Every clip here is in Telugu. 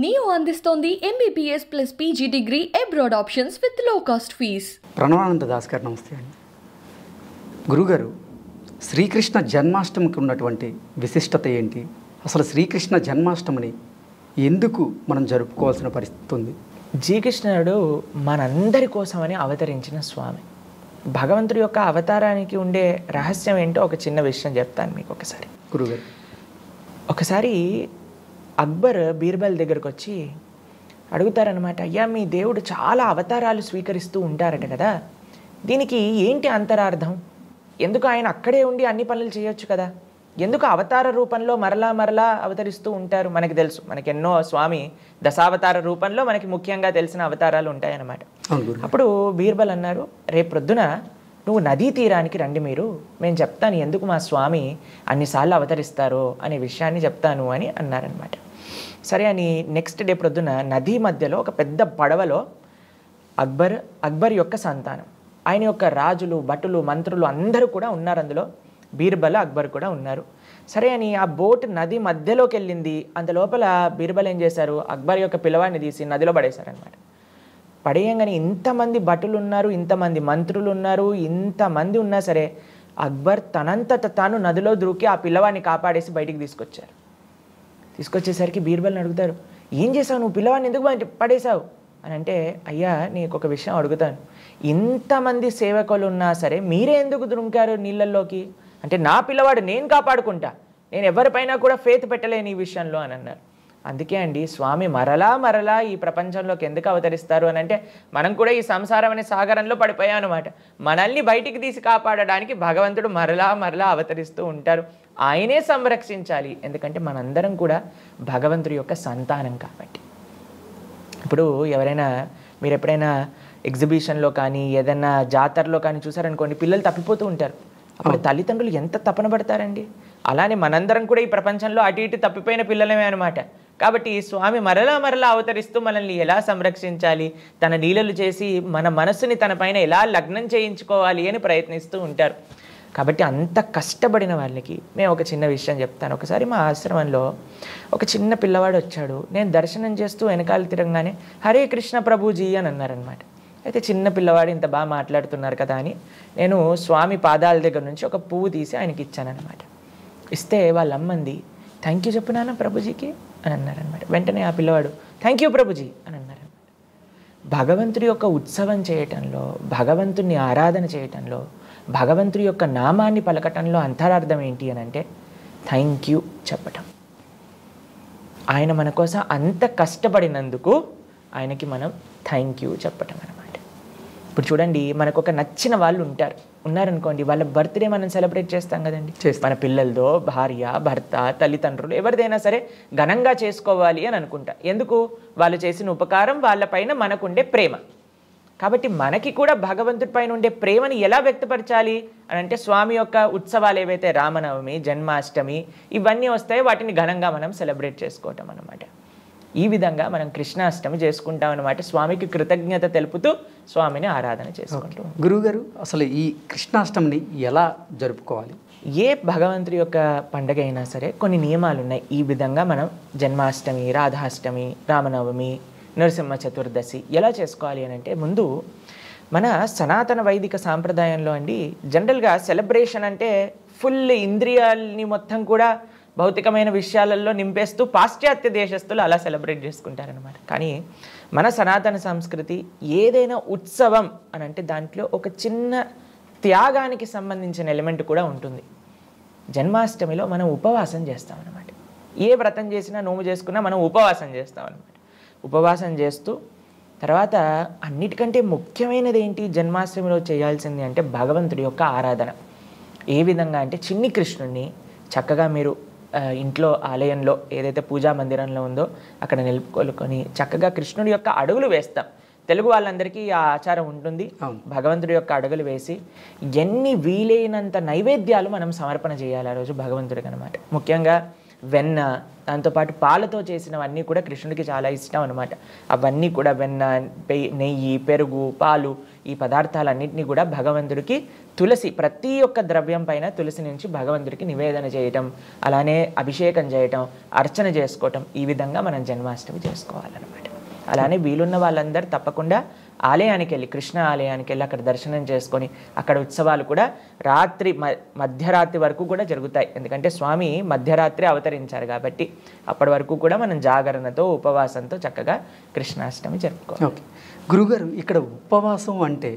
నియో అందిస్తోంది MBBS plus PG degree abroad options with లో కాస్ట్ ఫీస్. ప్రణవానంద దాస్ గారు నమస్తే అండి. గురుగారు, శ్రీకృష్ణ జన్మాష్టమికి ఉన్నటువంటి విశిష్టత ఏంటి? అసలు శ్రీకృష్ణ జన్మాష్టమిని ఎందుకు మనం జరుపుకోవాల్సిన పరిస్థితి ఉంది? శ్రీకృష్ణుడు మనందరి కోసమని అవతరించిన స్వామి. భగవంతుడి యొక్క అవతారానికి ఉండే రహస్యం ఏంటో ఒక చిన్న విషయం చెప్తాను మీకు ఒకసారి. గురుగారు, ఒకసారి అక్బర్ బీర్బల్ దగ్గరకు వచ్చి అడుగుతారనమాట, అయ్యా మీ దేవుడు చాలా అవతారాలు స్వీకరిస్తూ ఉంటారట కదా, దీనికి ఏంటి అంతరార్థం? ఎందుకు ఆయన అక్కడే ఉండి అన్ని పనులు చేయొచ్చు కదా, ఎందుకు అవతార రూపంలో మరలా మరలా అవతరిస్తూ ఉంటారు? మనకి తెలుసు, మనకి ఎన్నో స్వామి దశావతార రూపంలో మనకి ముఖ్యంగా తెలిసిన అవతారాలు ఉంటాయన్నమాట. అప్పుడు బీర్బల్ అన్నారు, రేపు ప్రొద్దున నువ్వు నదీ తీరానికి రండి, మేము చెప్తాను ఎందుకు మా స్వామి అన్నిసార్లు అవతరిస్తారో అనే విషయాన్ని చెప్తాను అని అన్నారనమాట. సరే అని నెక్స్ట్ డే ప్రొద్దున నదీ మధ్యలో ఒక పెద్ద పడవలో అక్బర్ యొక్క సంతానం, ఆయన యొక్క రాజులు, భటులు, మంత్రులు అందరూ కూడా ఉన్నారు అందులో. బీర్బల్, అక్బర్ కూడా ఉన్నారు. సరే అని ఆ బోట్ నది మధ్యలోకి వెళ్ళింది. అంత లోపల బీర్బల్ ఏం చేశారు, అక్బర్ యొక్క పిల్లవాడిని తీసి నదిలో పడేశారనమాట. పడేయంగానే ఇంతమంది భటులు ఉన్నారు, ఇంతమంది మంత్రులు ఉన్నారు, ఇంతమంది ఉన్నా సరే అక్బర్ తనంతట తాను నదిలో దూకి ఆ పిల్లవాడిని కాపాడేసి బయటికి తీసుకొచ్చారు. తీసుకొచ్చేసరికి బీర్బల్ని అడుగుతారు, ఏం చేసావు నువ్వు, పిల్లవాడిని ఎందుకు పడేశావు అని అంటే, అయ్యా నీకు ఒక విషయం అడుగుతాను, ఇంతమంది సేవకులు ఉన్నా సరే మీరే ఎందుకు దుంకారు నీళ్ళల్లోకి అంటే, నా పిల్లవాడు నేను కాపాడుకుంటా, నేను ఎవరిపైనా కూడా ఫేత్ పెట్టలేని ఈ విషయంలో అని అన్నారు. అందుకే అండి స్వామి మరలా మరలా ఈ ప్రపంచంలోకి ఎందుకు అవతరిస్తారు అని అంటే, మనం కూడా ఈ సంసారం అనే సాగరంలో పడిపోయాం అనమాట. మనల్ని బయటికి తీసి కాపాడడానికి భగవంతుడు మరలా మరలా అవతరిస్తూ ఉంటారు. ఆయనే సంరక్షించాలి, ఎందుకంటే మనందరం కూడా భగవంతుడి యొక్క సంతానం కాబట్టి. ఇప్పుడు ఎవరైనా మీరు ఎప్పుడైనా ఎగ్జిబిషన్లో కానీ ఏదైనా జాతరలో కానీ చూసారనుకోండి, పిల్లలు తప్పిపోతూ ఉంటారు. అప్పుడు తల్లిదండ్రులు ఎంత తపన పడతారండి. అలానే మనందరం కూడా ఈ ప్రపంచంలో అటు ఇటు తప్పిపోయిన పిల్లలమే అనమాట. కాబట్టి స్వామి మరలా మరలా అవతరిస్తూ మనల్ని ఎలా సంరక్షించాలి, తన లీలలు చేసి మన మనస్సుని తన పైన ఎలా లగ్నం చేయించుకోవాలి అని ప్రయత్నిస్తూ ఉంటారు. కాబట్టి అంత కష్టపడిన వాళ్ళకి మేము ఒక చిన్న విషయం చెప్తాను. ఒకసారి మా ఆశ్రమంలో ఒక చిన్న పిల్లవాడు వచ్చాడు. నేను దర్శనం చేస్తూ వెనకాల తిరగగానే హరే కృష్ణ ప్రభుజీ అని అన్నారనమాట. అయితే చిన్న పిల్లవాడు ఇంత బాగా మాట్లాడుతున్నారు కదా అని నేను స్వామి పాదాల దగ్గర నుంచి ఒక పువ్వు తీసి ఆయనకి ఇచ్చానమాట. ఇస్తే వాళ్ళ అమ్మంది, థ్యాంక్ యూ చెప్పినానా ప్రభుజీకి అని అన్నారనమాట. వెంటనే ఆ పిల్లవాడు థ్యాంక్ యూ ప్రభుజీ అని అన్నారనమాట. భగవంతుడి యొక్క ఉత్సవం చేయటంలో, భగవంతుని ఆరాధన చేయటంలో, భగవంతుడి యొక్క నామాన్ని పలకటంలో అంతరార్థం ఏంటి అని అంటే, థ్యాంక్ యూ చెప్పటం. ఆయన మన కోసం అంత కష్టపడినందుకు ఆయనకి మనం థ్యాంక్ యూ చెప్పటం అనమాట. ఇప్పుడు చూడండి, మనకు ఒక నచ్చిన వాళ్ళు ఉన్నారనుకోండి, వాళ్ళ బర్త్డే మనం సెలబ్రేట్ చేస్తాం కదండి. మన పిల్లలదో, భార్య, భర్త, తల్లిదండ్రులు ఎవరిదైనా సరే ఘనంగా చేసుకోవాలి అని అనుకుంటా. ఎందుకు? వాళ్ళు చేసిన ఉపకారం, వాళ్ళపైన మనకుండే ప్రేమ. కాబట్టి మనకి కూడా భగవంతుడి పైన ఉండే ప్రేమని ఎలా వ్యక్తపరచాలి అని అంటే, స్వామి యొక్క ఉత్సవాలు ఏవైతే రామనవమి, జన్మాష్టమి ఇవన్నీ వస్తాయో వాటిని ఘనంగా మనం సెలబ్రేట్ చేసుకోవటం అనమాట. ఈ విధంగా మనం కృష్ణాష్టమి చేసుకుంటాం అనమాట. స్వామికి కృతజ్ఞత తెలుపుతూ స్వామిని ఆరాధన చేసుకుంటాం. గురువుగారు, అసలు ఈ కృష్ణాష్టమిని ఎలా జరుపుకోవాలి? ఏ భగవంతుడి యొక్క పండుగ అయినా సరే కొన్ని నియమాలు ఉన్నాయి. ఈ విధంగా మనం జన్మాష్టమి, రాధాష్టమి, రామనవమి, నరసింహ చతుర్దశి ఎలా చేసుకోవాలి అని అంటే, ముందు మన సనాతన వైదిక సాంప్రదాయంలో అండి జనరల్గా సెలబ్రేషన్ అంటే ఫుల్ ఇంద్రియాలని మొత్తం కూడా భౌతికమైన విషయాలలో నింపేస్తూ పాశ్చాత్య దేశస్తులు అలా సెలబ్రేట్ చేసుకుంటారనమాట. కానీ మన సనాతన సంస్కృతి ఏదైనా ఉత్సవం అని అంటే దాంట్లో ఒక చిన్న త్యాగానికి సంబంధించిన ఎలిమెంట్ కూడా ఉంటుంది. జన్మాష్టమిలో మనం ఉపవాసం చేస్తామన్నమాట. ఏ వ్రతం చేసినా, నోము చేసుకున్నా మనం ఉపవాసం చేస్తామన్నమాట. ఉపవాసం చేస్తూ తర్వాత అన్నిటికంటే ముఖ్యమైనది ఏంటి జన్మాష్టమిలో చేయాల్సింది అంటే భగవంతుడి యొక్క ఆరాధన. ఏ విధంగా అంటే, చిన్ని కృష్ణుడిని చక్కగా మీరు ఇంట్లో ఆలయంలో ఏదైతే పూజా మందిరంలో ఉందో అక్కడ నిలుపుకొని చక్కగా కృష్ణుడి యొక్క అడుగులు వేస్తాం. తెలుగు వాళ్ళందరికీ ఆ ఆచారం ఉంటుంది. భగవంతుడి యొక్క అడుగులు వేసి ఎన్ని వీలైనంత నైవేద్యాలు మనం సమర్పణ చేయాలి ఆ రోజు భగవంతుడికి అనమాట. ముఖ్యంగా వెన్న, దాంతోపాటు పాలతో చేసినవన్నీ కూడా కృష్ణుడికి చాలా ఇష్టం అనమాట. అవన్నీ కూడా వెన్న, నెయ్యి, పెరుగు, పాలు, ఈ పదార్థాలన్నింటినీ కూడా భగవంతుడికి తులసి, ప్రతి ఒక్క ద్రవ్యం పైన తులసి నుంచి భగవంతుడికి నివేదన చేయటం, అలానే అభిషేకం చేయటం, అర్చన చేసుకోవటం, ఈ విధంగా మనం జన్మాష్టమి చేసుకోవాలన్నమాట. అలానే వీలున్న వాళ్ళందరూ తప్పకుండా ఆలయానికి వెళ్ళి, కృష్ణ ఆలయానికి వెళ్ళి అక్కడ దర్శనం చేసుకొని, అక్కడ ఉత్సవాలు కూడా రాత్రి మధ్యరాత్రి వరకు కూడా జరుగుతాయి. ఎందుకంటే స్వామి మధ్యరాత్రి అవతరించారు కాబట్టి అప్పటి వరకు కూడా మనం జాగరణతో, ఉపవాసంతో చక్కగా కృష్ణాష్టమి జరుపుకోవాలి. ఓకే గురుగారు, ఇక్కడ ఉపవాసం అంటే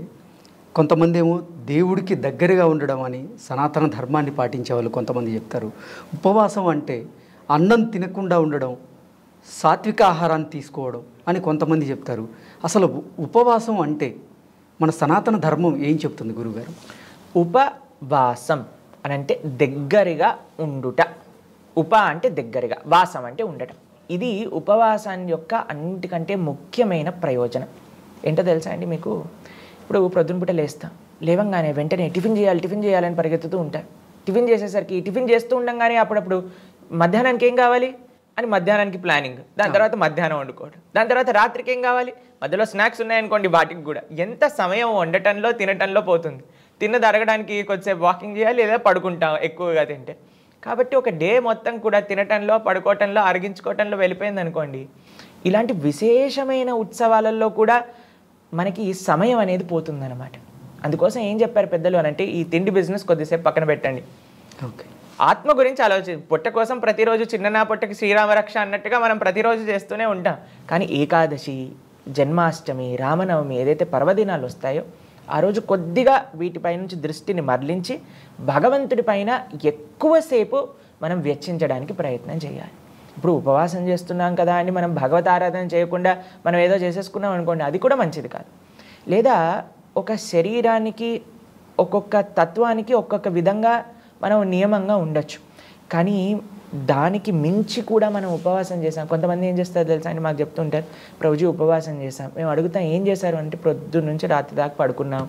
కొంతమంది ఏమో దేవుడికి దగ్గరగా ఉండడం అని సనాతన ధర్మాన్ని పాటించే వాళ్ళు కొంతమంది చెప్తారు. ఉపవాసం అంటే అన్నం తినకుండా ఉండడం, సాత్విక ఆహారాన్ని తీసుకోవడం అని కొంతమంది చెప్తారు. అసలు ఉపవాసం అంటే మన సనాతన ధర్మం ఏం చెప్తుంది గురుగారు? ఉపవాసం అని అంటే దగ్గరగా ఉండుట. ఉప అంటే దగ్గరగా, వాసం అంటే ఉండటం. ఇది ఉపవాసాన్ని యొక్క అన్నిటికంటే ముఖ్యమైన ప్రయోజనం. ఏంటో తెలుసా అండి మీకు? ఇప్పుడు ప్రొద్దునపూట లేస్తాం, లేవంగానే వెంటనే టిఫిన్ చేయాలని పరిగెత్తుతూ ఉంటారు. టిఫిన్ చేసేసరికి, టిఫిన్ చేస్తూ ఉండగానే అప్పుడప్పుడు మధ్యాహ్నానికి ఏం కావాలి అని మధ్యాహ్నానికి ప్లానింగ్, దాని తర్వాత మధ్యాహ్నం వండుకోవడం, దాని తర్వాత రాత్రికి ఏం కావాలి, మధ్యలో స్నాక్స్ ఉన్నాయనుకోండి వాటికి కూడా. ఎంత సమయం వండటంలో తినటంలో పోతుంది. తిన్నది అరగడానికి కొద్దిసేపు వాకింగ్ చేయాలి, లేదా పడుకుంటాం ఎక్కువగా తింటే. కాబట్టి ఒక డే మొత్తం కూడా తినటంలో, పడుకోవటంలో, అరిగించుకోవటంలో వెళ్ళిపోయింది అనుకోండి. ఇలాంటి విశేషమైన ఉత్సవాలలో కూడా మనకి సమయం అనేది పోతుందన్నమాట. అందుకోసం ఏం చెప్పారు పెద్దలు అని అంటే, ఈ తిండి బిజినెస్ కొద్దిసేపు పక్కన పెట్టండి. ఓకే, ఆత్మ గురించి ఆలోచించి, పొట్ట కోసం ప్రతిరోజు చిన్న పొట్టకి శ్రీరామరక్ష అన్నట్టుగా మనం ప్రతిరోజు చేస్తూనే ఉంటాం. కానీ ఏకాదశి, జన్మాష్టమి, రామనవమి ఏదైతే పర్వదినాలు వస్తాయో ఆ రోజు కొద్దిగా వీటిపై నుంచి దృష్టిని మరలించి భగవంతుడి పైన ఎక్కువసేపు మనం వెచ్చించడానికి ప్రయత్నం చేయాలి. ఇప్పుడు ఉపవాసం చేస్తున్నాం కదా అని మనం భగవత్ ఆరాధన చేయకుండా మనం ఏదో చేసేసుకున్నాం అనుకోండి, అది కూడా మంచిది కాదు. లేదా ఒక శరీరానికి, ఒక్కొక్క తత్వానికి ఒక్కొక్క విధంగా మనం నియమంగా ఉండొచ్చు. కానీ దానికి మించి కూడా మనం ఉపవాసం చేసాం. కొంతమంది ఏం చేస్తారు తెలుసా అండి, మాకు చెప్తుంటారు, ప్రభుజీ ఉపవాసం చేసాం. మేము అడుగుతాం ఏం చేశారు అంటే, ప్రొద్దు నుంచి రాత్రి దాకా పడుకున్నాం,